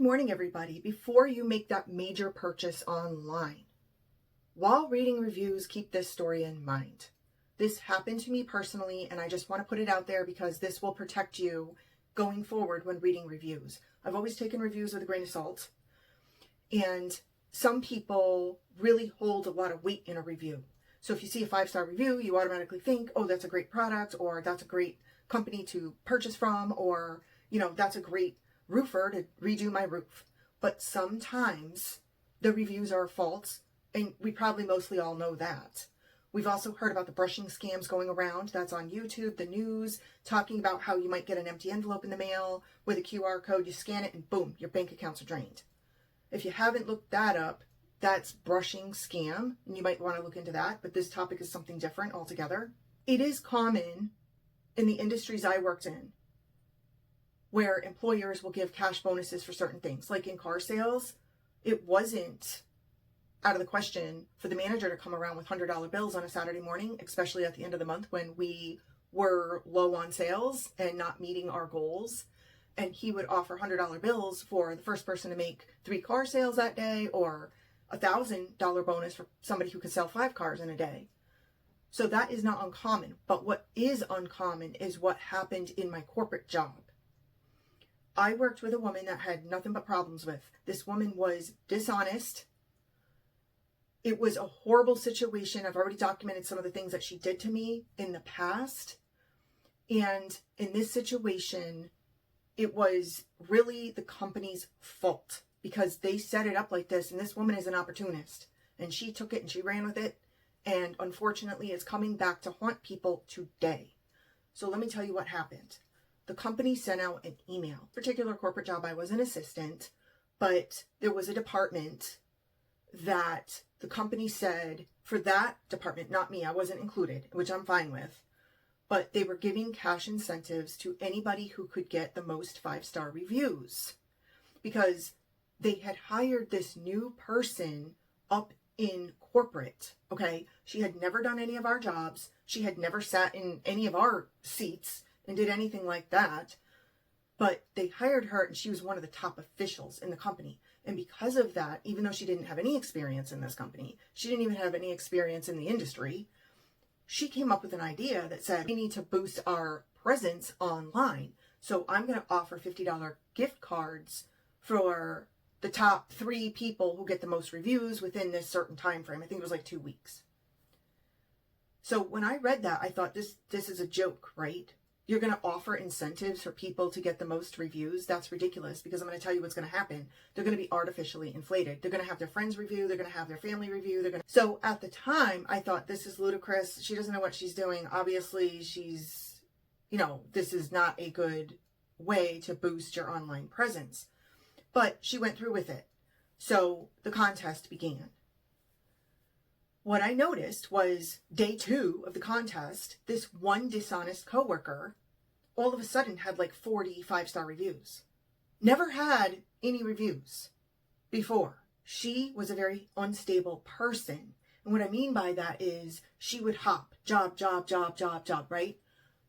Good morning, everybody. Before you make that major purchase online, while reading reviews, keep this story in mind. This happened to me personally, and I just want to put it out there because this will protect you going forward when reading reviews. I've always taken reviews with a grain of salt, and some people really hold a lot of weight in a review. So if you see a 5-star review, you automatically think, oh, that's a great product, or that's a great company to purchase from, or, that's a great roofer to redo my roof. But sometimes the reviews are false, and we probably mostly all know that. We've also heard about the brushing scams going around. That's on YouTube, the news, talking about how you might get an empty envelope in the mail with a QR code. You scan it and boom, your bank accounts are drained. If you haven't looked that up, that's brushing scam, and you might want to look into that, but this topic is something different altogether. It is common in the industries I worked in where employers will give cash bonuses for certain things. Like in car sales, it wasn't out of the question for the manager to come around with $100 bills on a Saturday morning, especially at the end of the month when we were low on sales and not meeting our goals. And he would offer $100 bills for the first person to make 3 car sales that day, or $1,000 bonus for somebody who could sell 5 cars in a day. So that is not uncommon. But what is uncommon is what happened in my corporate job. I worked with a woman that had nothing but problems with. This woman was dishonest. It was a horrible situation. I've already documented some of the things that she did to me in the past. And in this situation, it was really the company's fault because they set it up like this. And this woman is an opportunist. And she took it and she ran with it. And unfortunately, it's coming back to haunt people today. So let me tell you what happened. The company sent out an email. Particular corporate job, I was an assistant, but there was a department that the company said for that department, not me, I wasn't included, which I'm fine with, but they were giving cash incentives to anybody who could get the most 5-star reviews because they had hired this new person up in corporate. Okay. She had never done any of our jobs. She had never sat in any of our seats and did anything like that. But they hired her and she was one of the top officials in the company. And because of that, even though she didn't have any experience in this company, she didn't even have any experience in the industry, she came up with an idea that said, we need to boost our presence online. So I'm going to offer $50 gift cards for the top 3 people who get the most reviews within this certain time frame. I think it was like 2 weeks. So when I read that, I thought this is a joke, right? You're going to offer incentives for people to get the most reviews? That's ridiculous, because I'm going to tell you what's going to happen. They're going to be artificially inflated. They're going to have their friends review. They're going to have their family review. So at the time, I thought, this is ludicrous. She doesn't know what she's doing. Obviously, she's, this is not a good way to boost your online presence. But she went through with it. So the contest began. What I noticed was day 2 of the contest, this one dishonest coworker all of a sudden had like 40 5-star reviews. Never had any reviews before. She was a very unstable person. And what I mean by that is she would hop job, right?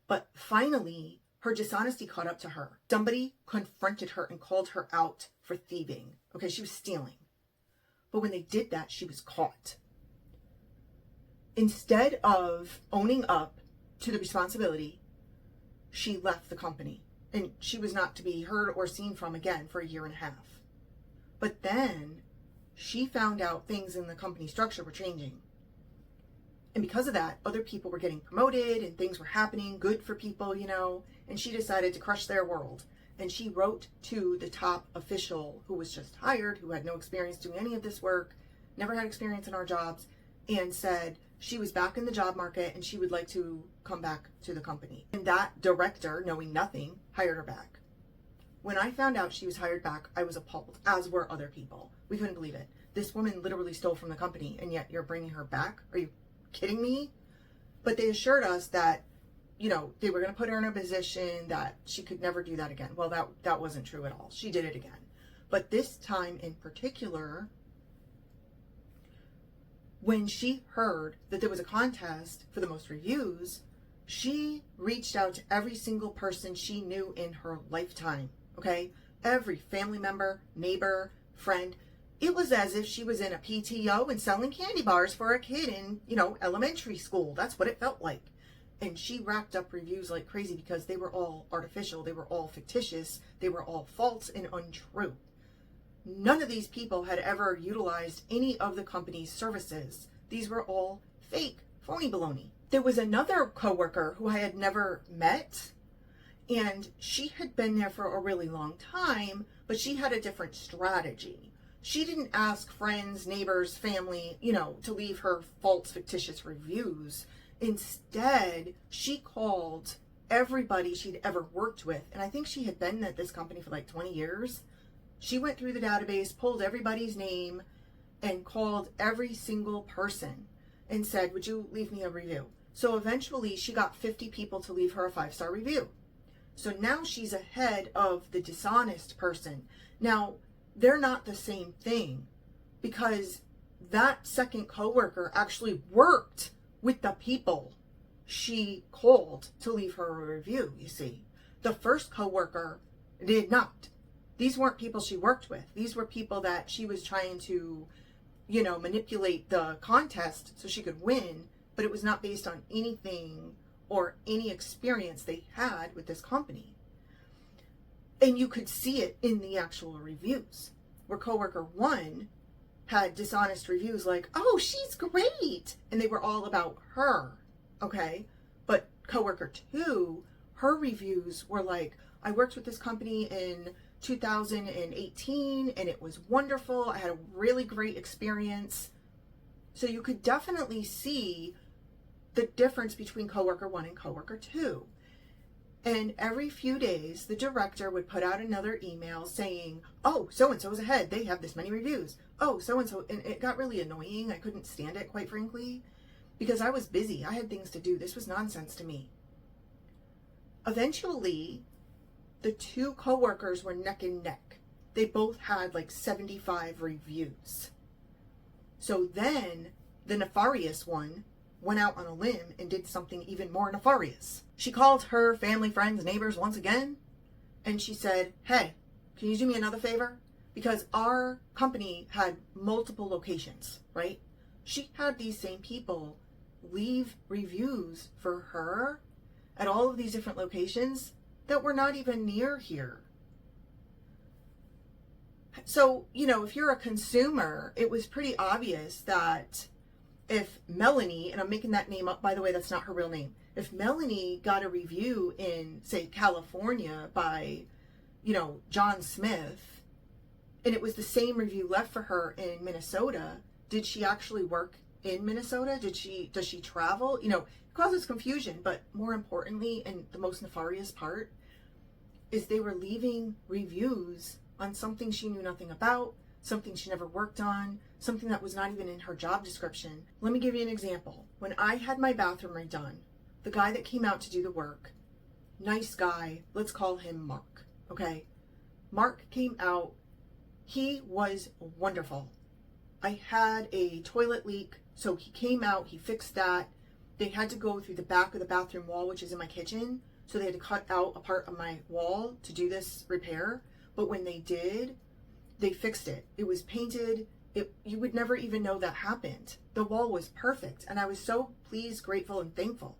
But finally, her dishonesty caught up to her. Somebody confronted her and called her out for thieving. Okay, she was stealing. But when they did that, she was caught. Instead of owning up to the responsibility, she left the company. And she was not to be heard or seen from again for 1.5 years. But then she found out things in the company structure were changing. And because of that, other people were getting promoted and things were happening, good for people, and she decided to crush their world. And she wrote to the top official who was just hired, who had no experience doing any of this work, never had experience in our jobs, and said she was back in the job market and she would like to come back to the company. And that director, knowing nothing, hired her back. When I found out she was hired back, I was appalled, as were other people. We couldn't believe it. This woman literally stole from the company, and yet you're bringing her back? Are you kidding me? But they assured us that, they were going to put her in a position that she could never do that again. Well, that wasn't true at all. She did it again. But this time in particular, when she heard that there was a contest for the most reviews, she reached out to every single person she knew in her lifetime, okay? Every family member, neighbor, friend. It was as if she was in a PTO and selling candy bars for a kid in, elementary school. That's what it felt like. And she racked up reviews like crazy because they were all artificial. They were all fictitious. They were all false and untrue. None of these people had ever utilized any of the company's services. These were all fake, phony baloney. There was another coworker who I had never met, and she had been there for a really long time, but she had a different strategy. She didn't ask friends, neighbors, family, to leave her false, fictitious reviews. Instead, she called everybody she'd ever worked with. And I think she had been at this company for like 20 years. She went through the database, pulled everybody's name, and called every single person and said, would you leave me a review? So eventually she got 50 people to leave her a 5-star review. So now she's ahead of the dishonest person. Now, they're not the same thing, because that second coworker actually worked with the people she called to leave her a review, you see. The first coworker did not. These weren't people she worked with. These were people that she was trying to, manipulate the contest so she could win, but it was not based on anything or any experience they had with this company. And you could see it in the actual reviews, where coworker 1 had dishonest reviews like, oh, she's great. And they were all about her. Okay. But coworker 2, her reviews were like, I worked with this company in 2018 and it was wonderful. I had a really great experience. So you could definitely see the difference between coworker 1 and coworker 2. And every few days, the director would put out another email saying, oh, so-and-so is ahead. They have this many reviews. Oh, so-and-so. And it got really annoying. I couldn't stand it, quite frankly, because I was busy. I had things to do. This was nonsense to me. Eventually, the 2 coworkers were neck and neck. They both had like 75 reviews. So then the nefarious one went out on a limb and did something even more nefarious. She called her family, friends, neighbors once again, and she said, hey, can you do me another favor? Because our company had multiple locations, right? She had these same people leave reviews for her at all of these different locations that were not even near here. So, if you're a consumer, it was pretty obvious that if Melanie, and I'm making that name up, by the way, that's not her real name. If Melanie got a review in, say, California by, John Smith, and it was the same review left for her in Minnesota, did she actually work in Minnesota? Does she travel? It causes confusion, but more importantly, and the most nefarious part, is they were leaving reviews on something she knew nothing about, something she never worked on, something that was not even in her job description. Let me give you an example. When I had my bathroom redone, the guy that came out to do the work, nice guy, let's call him Mark, okay? Mark came out. He was wonderful. I had a toilet leak, so he came out, he fixed that. They had to go through the back of the bathroom wall, which is in my kitchen, so they had to cut out a part of my wall to do this repair. But when they did, they fixed it. It was painted. You would never even know that happened. The wall was perfect, and I was so pleased, grateful, and thankful.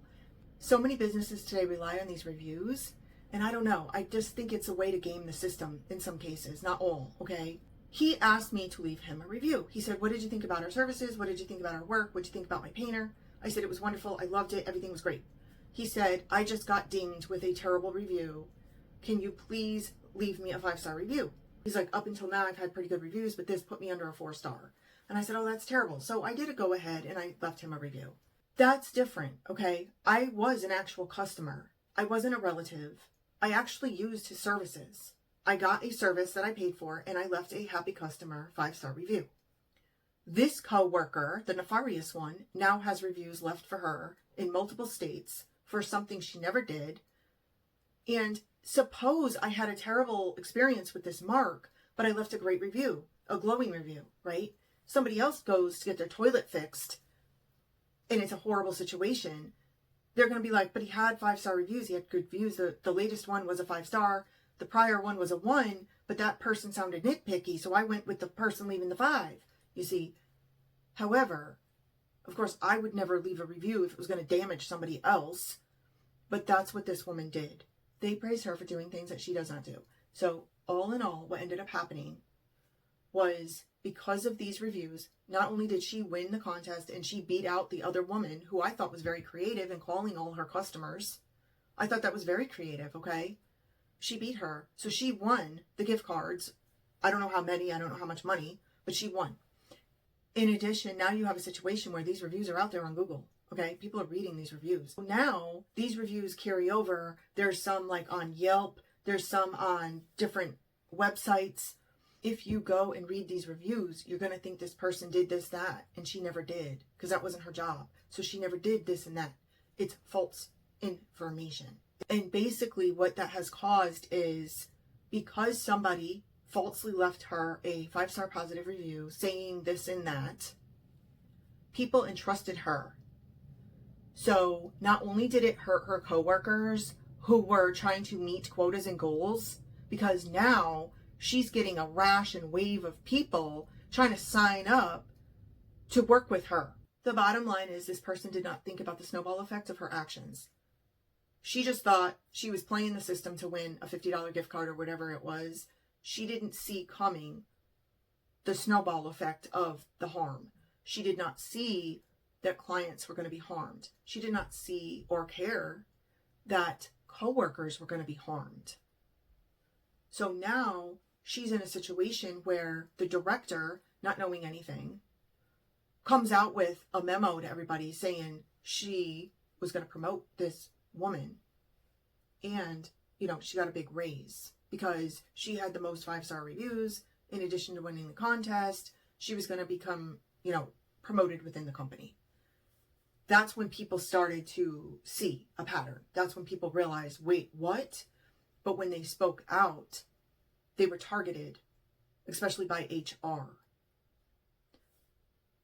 So many businesses today rely on these reviews, and I don't know. I just think it's a way to game the system in some cases, not all, okay? He asked me to leave him a review. He said, what did you think about our services? What did you think about our work? What did you think about my painter? I said, it was wonderful. I loved it. Everything was great. He said, I just got dinged with a terrible review. Can you please leave me a 5-star review? He's like, up until now, I've had pretty good reviews, but this put me under a 4-star. And I said, oh, that's terrible. So I did a go ahead and I left him a review. That's different, okay? I was an actual customer. I wasn't a relative. I actually used his services. I got a service that I paid for and I left a happy customer 5-star review. This coworker, the nefarious one, now has reviews left for her in multiple states for something she never did. And suppose I had a terrible experience with this Mark, but I left a great review, a glowing review, right? Somebody else goes to get their toilet fixed and it's a horrible situation. They're going to be like, but he had 5-star reviews. He had good reviews. The latest one was a 5-star. The prior one was a 1, but that person sounded nitpicky, so I went with the person leaving the 5, you see. However, of course, I would never leave a review if it was going to damage somebody else, but that's what this woman did. They praised her for doing things that she does not do. So all in all, what ended up happening was, because of these reviews, not only did she win the contest and she beat out the other woman, who I thought was very creative in calling all her customers. I thought that was very creative, okay? She beat her. So she won the gift cards. I don't know how many, I don't know how much money, but she won. In addition, now you have a situation where these reviews are out there on Google. Okay, people are reading these reviews. Now, these reviews carry over. There's some like on Yelp. There's some on different websites. If you go and read these reviews, you're going to think this person did this, that, and she never did, because that wasn't her job. So she never did this and that. It's false information. And basically what that has caused is, because somebody falsely left her a 5-star positive review saying this and that, people entrusted her. So not only did it hurt her coworkers who were trying to meet quotas and goals, because now she's getting a rash and wave of people trying to sign up to work with her. The bottom line is, this person did not think about the snowball effect of her actions. She just thought she was playing the system to win a $50 gift card or whatever it was. She didn't see coming the snowball effect of the harm. She did not see that clients were going to be harmed. She did not see or care that coworkers were going to be harmed. So now she's in a situation where the director, not knowing anything, comes out with a memo to everybody saying she was going to promote this woman. And, she got a big raise because she had the most 5-star reviews. In addition to winning the contest, she was going to become, promoted within the company. That's when people started to see a pattern. That's when people realized, wait, what? But when they spoke out, they were targeted, especially by HR.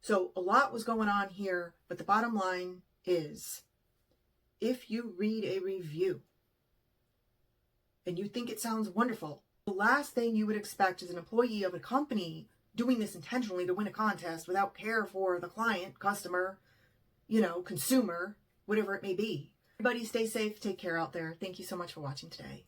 So a lot was going on here, but the bottom line is, if you read a review and you think it sounds wonderful, the last thing you would expect as an employee of a company doing this intentionally to win a contest without care for the client, customer, consumer, whatever it may be. Everybody stay safe, take care out there. Thank you so much for watching today.